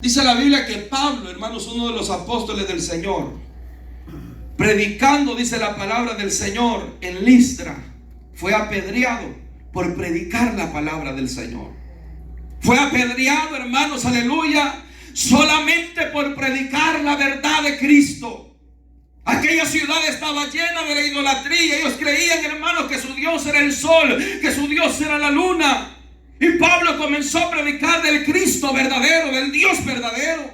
Dice la Biblia que Pablo, hermanos, uno de los apóstoles del Señor, predicando, dice la palabra del Señor, en Listra, fue apedreado por predicar la palabra del Señor. Fue apedreado, hermanos, aleluya, solamente por predicar la verdad de Cristo. Aquella ciudad estaba llena de la idolatría. Ellos creían, hermanos, que su Dios era el sol, que su Dios era la luna. Y Pablo comenzó a predicar del Cristo verdadero, del Dios verdadero.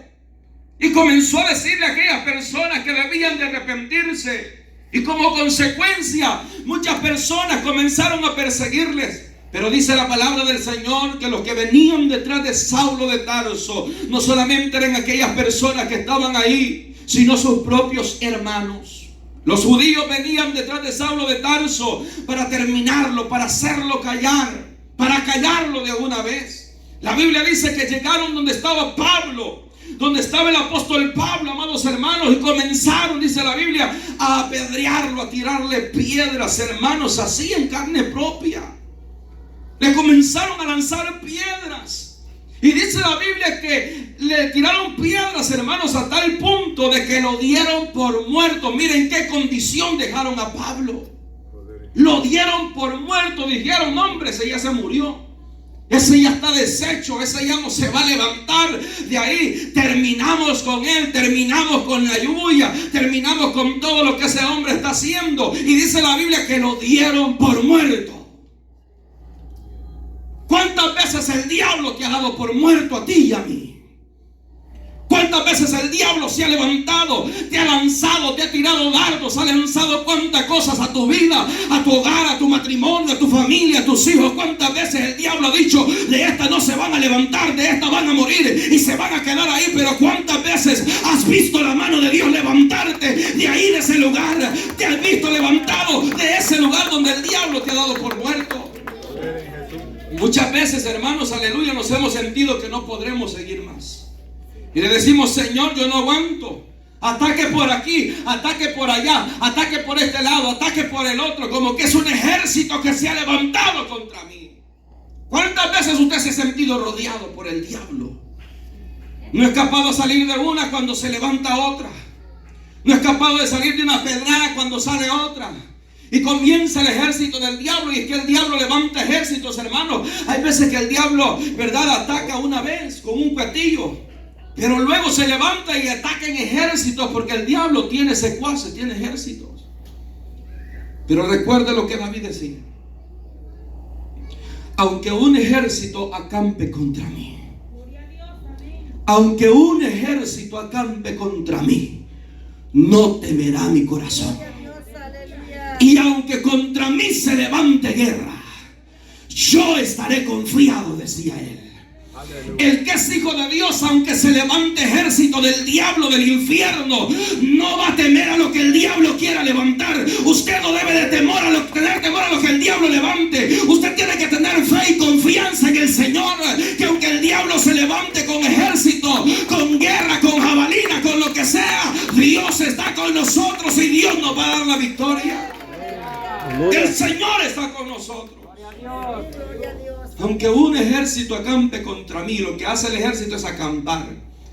Y comenzó a decirle a aquellas personas que debían de arrepentirse. Y como consecuencia, muchas personas comenzaron a perseguirles. Pero dice la palabra del Señor que los que venían detrás de Saulo de Tarso no solamente eran aquellas personas que estaban ahí, sino sus propios hermanos. Los judíos venían detrás de Saulo de Tarso para terminarlo, para hacerlo callar, para callarlo de una vez. La Biblia dice que llegaron donde estaba Pablo, donde estaba el apóstol Pablo, amados hermanos, y comenzaron, dice la Biblia, a apedrearlo, a tirarle piedras, hermanos, así en carne propia. Le comenzaron a lanzar piedras. Y dice la Biblia que le tiraron piedras, hermanos, a tal punto de que lo dieron por muerto. Miren qué condición dejaron a Pablo. Lo dieron por muerto. Dijeron, no, hombre, ese ya se murió. Ese ya está deshecho. Ese ya no se va a levantar de ahí. Terminamos con él. Terminamos con la lluvia. Terminamos con todo lo que ese hombre está haciendo. Y dice la Biblia que lo dieron por muerto. ¿Cuántas veces el diablo te ha dado por muerto a ti y a mí? ¿Cuántas veces el diablo se ha levantado, te ha lanzado, te ha tirado dardos, ha lanzado cuántas cosas a tu vida, a tu hogar, a tu matrimonio, a tu familia, a tus hijos? ¿Cuántas veces el diablo ha dicho, de esta no se van a levantar, de esta van a morir y se van a quedar ahí? Pero ¿cuántas veces has visto la mano de Dios levantarte de ahí, de ese lugar? ¿Te has visto levantado de ese lugar donde el diablo te ha dado por muerto? Muchas veces, hermanos, aleluya, nos hemos sentido que no podremos seguir más. Y le decimos, Señor, yo no aguanto. Ataque por aquí, ataque por allá, ataque por este lado, ataque por el otro. Como que es un ejército que se ha levantado contra mí. ¿Cuántas veces usted se ha sentido rodeado por el diablo? No es capaz de salir de una cuando se levanta otra. No es capaz de salir de una pedrada cuando sale otra. Y comienza el ejército del diablo. Y es que el diablo levanta ejércitos, hermanos. Hay veces que el diablo, ¿verdad?, ataca una vez con un cuetillo, pero luego se levanta y ataca en ejércitos, porque el diablo tiene secuaces, tiene ejércitos. Pero recuerde lo que David decía: aunque un ejército acampe contra mí, aunque un ejército acampe contra mí, no temerá mi corazón. Y aunque contra mí se levante guerra, yo estaré confiado, decía él. El que es hijo de Dios, aunque se levante ejército del diablo, del infierno, no va a temer a lo que el diablo quiera levantar. Usted no debe de tener temor a lo que el diablo levante. Usted tiene que tener fe y confianza en el Señor, que aunque el diablo se levante con ejército, con guerra, con jabalina, con lo que sea, Dios está con nosotros y Dios nos va a dar la victoria. El Señor está con nosotros. Aunque un ejército acampe contra mí, lo que hace el ejército es acampar,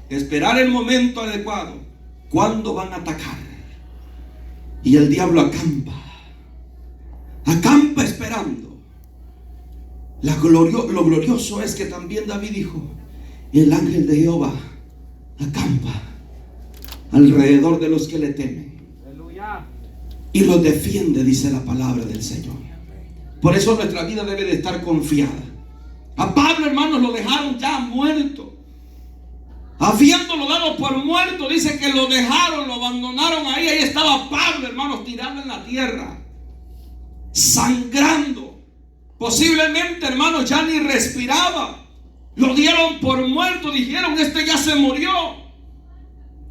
esperar el momento adecuado, cuando van a atacar. Y el diablo acampa esperando. Lo glorioso es que también David dijo: el ángel de Jehová acampa alrededor de los que le temen y los defiende, dice la palabra del Señor. Por eso nuestra vida debe de estar confiada. A Pablo, hermanos, lo dejaron ya muerto. Habiéndolo dado por muerto, dice que lo dejaron, lo abandonaron ahí. Ahí estaba Pablo, hermanos, tirado en la tierra, sangrando. Posiblemente, hermanos, ya ni respiraba. Lo dieron por muerto. Dijeron, este ya se murió,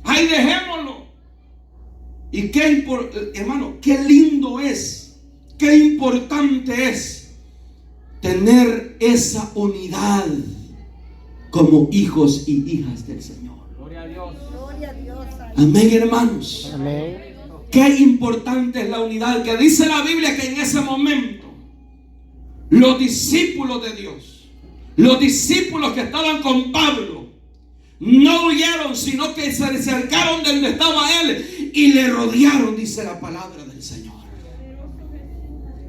ahí dejémoslo. Y hermano, qué lindo es, qué importante es tener esa unidad como hijos y hijas del Señor. Gloria a Dios. Gloria a Dios. Amén, hermanos. Amén. Qué importante es la unidad, que dice la Biblia que en ese momento los discípulos de Dios, los discípulos que estaban con Pablo, No huyeron, sino que se acercaron de donde estaba él y le rodearon, dice la palabra del Señor.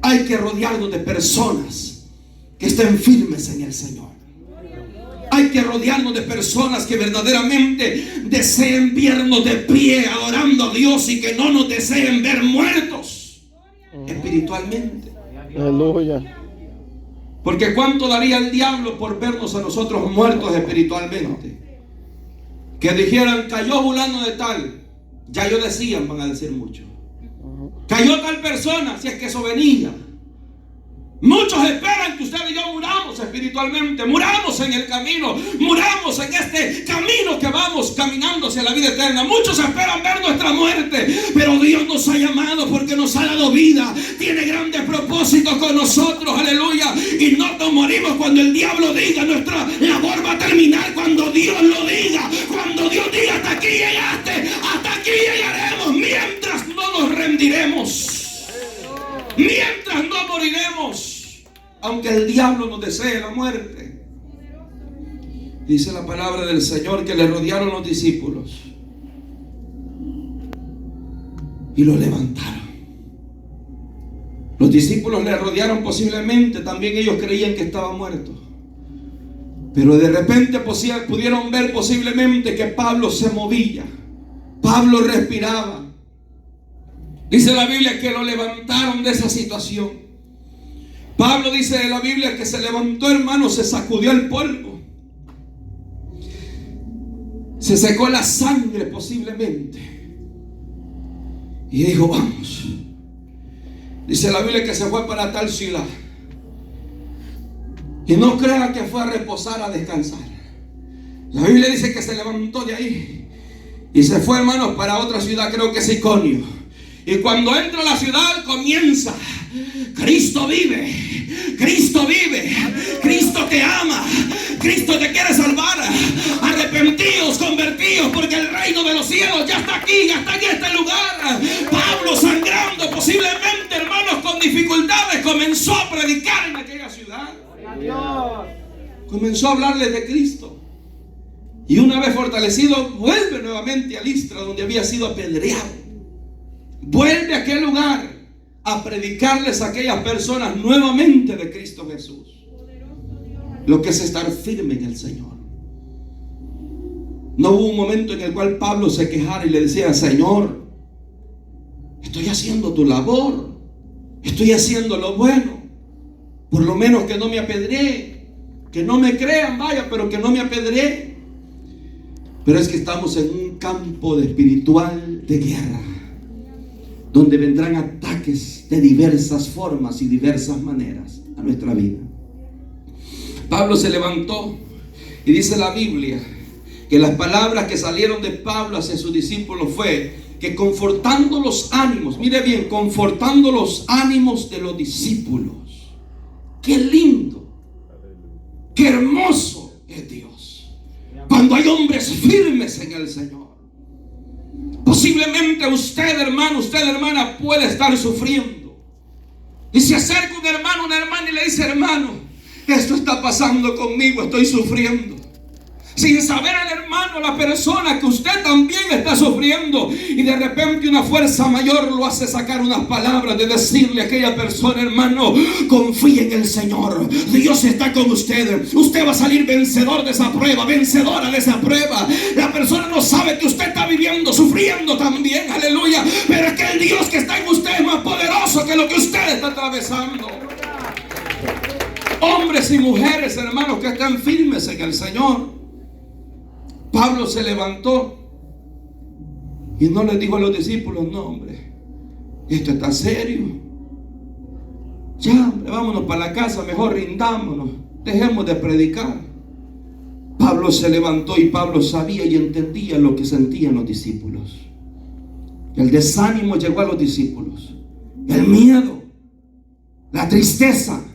Hay que rodearnos de personas que estén firmes en el Señor. Hay que rodearnos de personas que verdaderamente deseen vernos de pie adorando a Dios y que no nos deseen ver muertos espiritualmente. Aleluya. Porque ¿cuánto daría el diablo por vernos a nosotros muertos espiritualmente? Que dijeran, cayó fulano de tal. Ya yo decían, van a decir mucho. Cayó tal persona, si es que eso venía. Muchos esperan que usted y yo muramos espiritualmente, muramos en el camino, muramos en este camino que vamos caminando hacia la vida eterna. Muchos esperan ver nuestra muerte, pero Dios nos ha llamado porque nos ha dado vida. Tiene grandes propósitos con nosotros, aleluya. Y no nos morimos cuando el diablo diga. Nuestra labor va a terminar cuando Dios lo diga. Cuando Dios diga, hasta aquí llegaste, hasta aquí llegaremos. Mientras no nos rendiremos. Mientras no moriremos, aunque el diablo nos desee la muerte. Dice la palabra del Señor que le rodearon los discípulos y lo levantaron. Los discípulos le rodearon, posiblemente también ellos creían que estaba muerto, pero de repente pudieron ver posiblemente que Pablo se movía, Pablo respiraba. Dice la Biblia que lo levantaron de esa situación. Pablo dice de la Biblia que se levantó, hermano, se sacudió el polvo, se secó la sangre posiblemente y dijo, vamos. Dice la Biblia que se fue para tal ciudad. Y no crea que fue a reposar, a descansar. La Biblia dice que se levantó de ahí y se fue, hermanos, para otra ciudad, creo que es Iconio. Y cuando entra a la ciudad comienza: Cristo vive, Cristo vive, Cristo te ama, Cristo te quiere salvar. Arrepentidos, convertidos, porque el reino de los cielos ya está aquí, ya está en este lugar. Pablo, sangrando posiblemente, hermanos, con dificultades, comenzó a predicar en aquella ciudad. Comenzó a hablarles de Cristo. Y una vez fortalecido, vuelve nuevamente a Listra, donde había sido apedreado. Vuelve a aquel lugar a predicarles a aquellas personas nuevamente de Cristo Jesús. Lo que es estar firme en el Señor. No hubo un momento en el cual Pablo se quejara y le decía: Señor, estoy haciendo tu labor, estoy haciendo lo bueno, por lo menos que no me apedree, que no me crean, vaya, pero que no me apedree. Pero es que estamos en un campo espiritual de guerra, donde vendrán ataques de diversas formas y diversas maneras a nuestra vida. Pablo se levantó y dice la Biblia que las palabras que salieron de Pablo hacia sus discípulos fue que confortando los ánimos, mire bien, confortando los ánimos de los discípulos. Qué lindo, qué hermoso es Dios cuando hay hombres firmes en el Señor. Posiblemente usted, hermano, usted, hermana, puede estar sufriendo. Y se acerca un hermano, una hermana y le dice: hermano, esto está pasando conmigo, estoy sufriendo. Sin saber el hermano, la persona, que usted también está sufriendo. Y de repente una fuerza mayor lo hace sacar unas palabras de decirle a aquella persona: hermano, confíe en el Señor, Dios está con usted, usted va a salir vencedor de esa prueba, vencedora de esa prueba. La persona no sabe que usted está viviendo, sufriendo también, aleluya, pero es que el Dios que está en usted es más poderoso que lo que usted está atravesando. Hombres y mujeres, hermanos, que están firmes en el Señor. Pablo se levantó y no les dijo a los discípulos: no, hombre, esto está serio. Ya, hombre, vámonos para la casa, mejor rindámonos, dejemos de predicar. Pablo se levantó y Pablo sabía y entendía lo que sentían los discípulos. El desánimo llegó a los discípulos, el miedo, la tristeza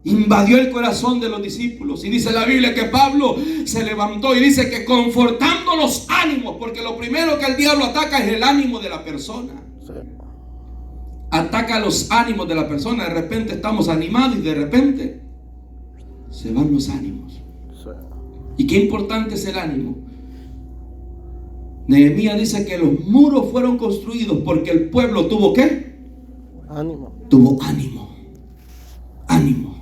invadió el corazón de los discípulos. Y dice la Biblia que Pablo se levantó y dice que confortando los ánimos, porque lo primero que el diablo ataca es el ánimo de la persona. Sí. Ataca los ánimos de la persona. De repente estamos animados y de repente se van los ánimos. Sí. Y qué importante es el ánimo, Nehemías dice que los muros fueron construidos porque el pueblo tuvo ¿qué? Ánimo. Tuvo ánimo. Ánimo.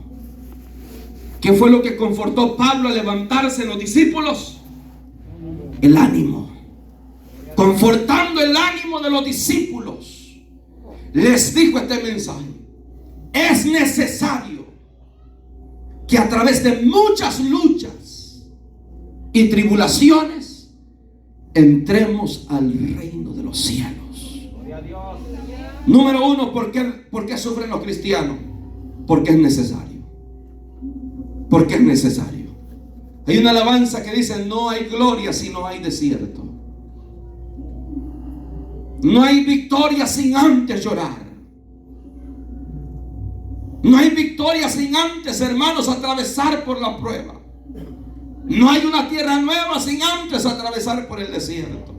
¿Qué fue lo que confortó a Pablo a levantarse en los discípulos? El ánimo. Confortando el ánimo de los discípulos, les dijo este mensaje: es necesario que a través de muchas luchas y tribulaciones entremos al reino de los cielos. Número uno, ¿por qué sufren los cristianos? Porque es necesario. Porque es necesario. Hay una alabanza que dice: no hay gloria si no hay desierto. No hay victoria sin antes llorar. No hay victoria sin antes, hermanos, atravesar por la prueba. No hay una tierra nueva sin antes atravesar por el desierto.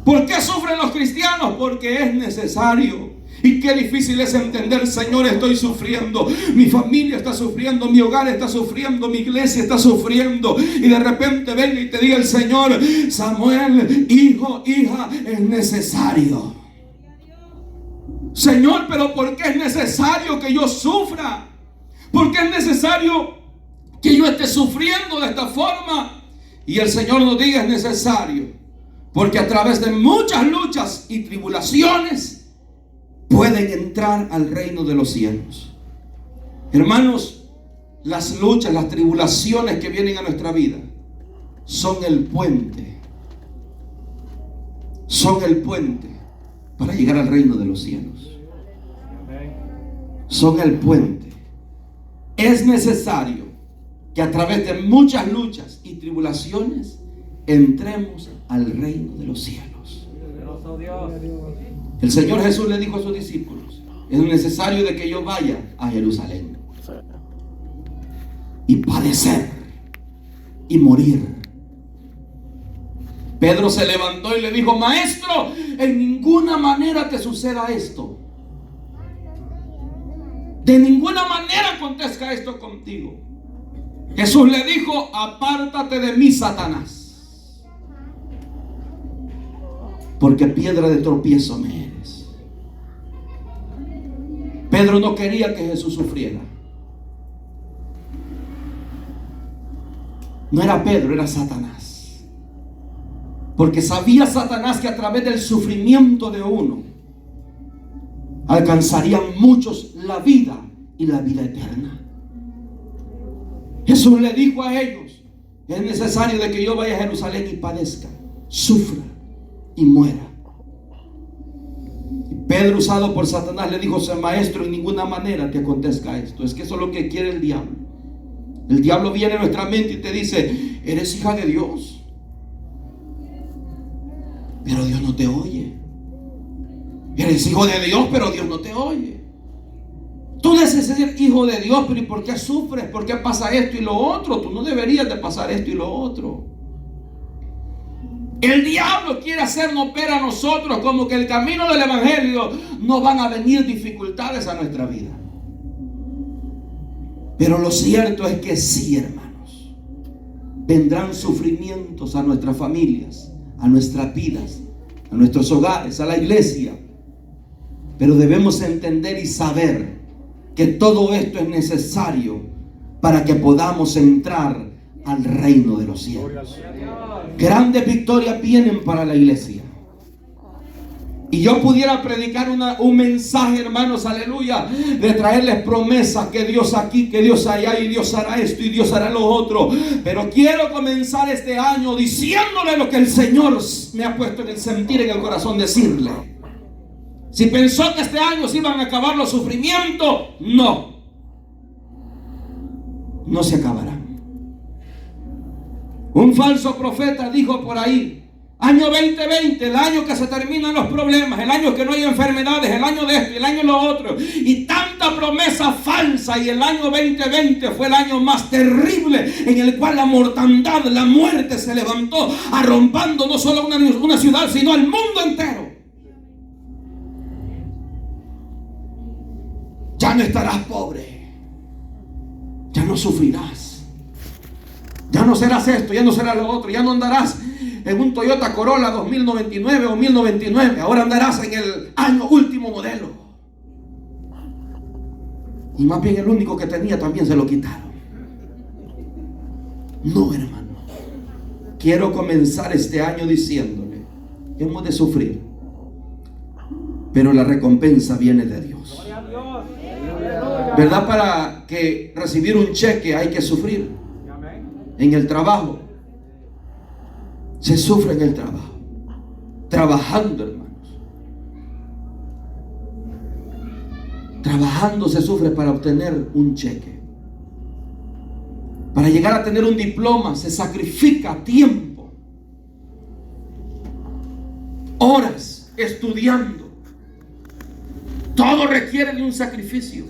¿Por qué sufren los cristianos? Porque es necesario. Y qué difícil es entender: Señor, estoy sufriendo, mi familia está sufriendo, mi hogar está sufriendo, mi iglesia está sufriendo. Y de repente venga y te diga el Señor: Samuel, hijo, hija, es necesario. Señor, pero ¿por qué es necesario que yo sufra? ¿Por qué es necesario que yo esté sufriendo de esta forma? Y el Señor nos diga: es necesario porque a través de muchas luchas y tribulaciones pueden entrar al reino de los cielos. Hermanos, las luchas, las tribulaciones que vienen a nuestra vida son el puente. Son el puente para llegar al reino de los cielos. Son el puente. Es necesario que a través de muchas luchas y tribulaciones entremos al reino de los cielos. El Señor Jesús le dijo a sus discípulos: es necesario de que yo vaya a Jerusalén y padecer y morir. Pedro se levantó y le dijo: Maestro, en ninguna manera te suceda esto. De ninguna manera acontezca esto contigo. Jesús le dijo: apártate de mí, Satanás, porque piedra de tropiezo me eres. Pedro no quería que Jesús sufriera. No era Pedro, era Satanás. Porque sabía Satanás que a través del sufrimiento de uno alcanzarían muchos la vida y la vida eterna. Jesús le dijo a ellos: es necesario de que yo vaya a Jerusalén y padezca, sufra y muera. Y Pedro, usado por Satanás, le dijo: Maestro, en ninguna manera te acontezca esto. Es que eso es lo que quiere el diablo. El diablo viene a nuestra mente y te dice: eres hija de Dios, pero Dios no te oye. Eres hijo de Dios, pero Dios no te oye. Tú necesitas ser hijo de Dios, pero ¿y por qué sufres? ¿Por qué pasa esto y lo otro? Tú no deberías de pasar esto y lo otro. El diablo quiere hacernos ver a nosotros como que el camino del evangelio no van a venir dificultades a nuestra vida. Pero lo cierto es que sí, hermanos, vendrán sufrimientos a nuestras familias, a nuestras vidas, a nuestros hogares, a la iglesia. Pero debemos entender y saber que todo esto es necesario para que podamos entrar al reino de los cielos. Grandes victorias vienen para la iglesia. Y yo pudiera predicar un mensaje, hermanos, aleluya, de traerles promesas, que Dios aquí, que Dios allá, y Dios hará esto y Dios hará lo otro. Pero quiero comenzar este año diciéndole lo que el Señor me ha puesto en el sentir, en el corazón, decirle. Si pensó que este año se iban a acabar los sufrimientos, no se acabarán. Un falso profeta dijo por ahí: año 2020, el año que se terminan los problemas, el año que no hay enfermedades, el año de esto, el año de lo otro, y tanta promesa falsa. Y el año 2020 fue el año más terrible, en el cual la mortandad, la muerte se levantó, arrompando no solo una ciudad, sino al mundo entero. Ya no estarás pobre, ya no sufrirás, ya no serás esto, ya no serás lo otro, ya no andarás en un Toyota Corolla 2099 o 1099. Ahora andarás en el año último modelo. Y más bien el único que tenía también se lo quitaron. No, hermano. Quiero comenzar este año diciéndole: hemos de sufrir, pero la recompensa viene de Dios. ¿Verdad? Para que recibir un cheque hay que sufrir. En el trabajo se sufre, en el trabajo, trabajando, hermanos. Trabajando se sufre para obtener un cheque. Para llegar a tener un diploma se sacrifica tiempo, horas estudiando. Todo requiere de un sacrificio.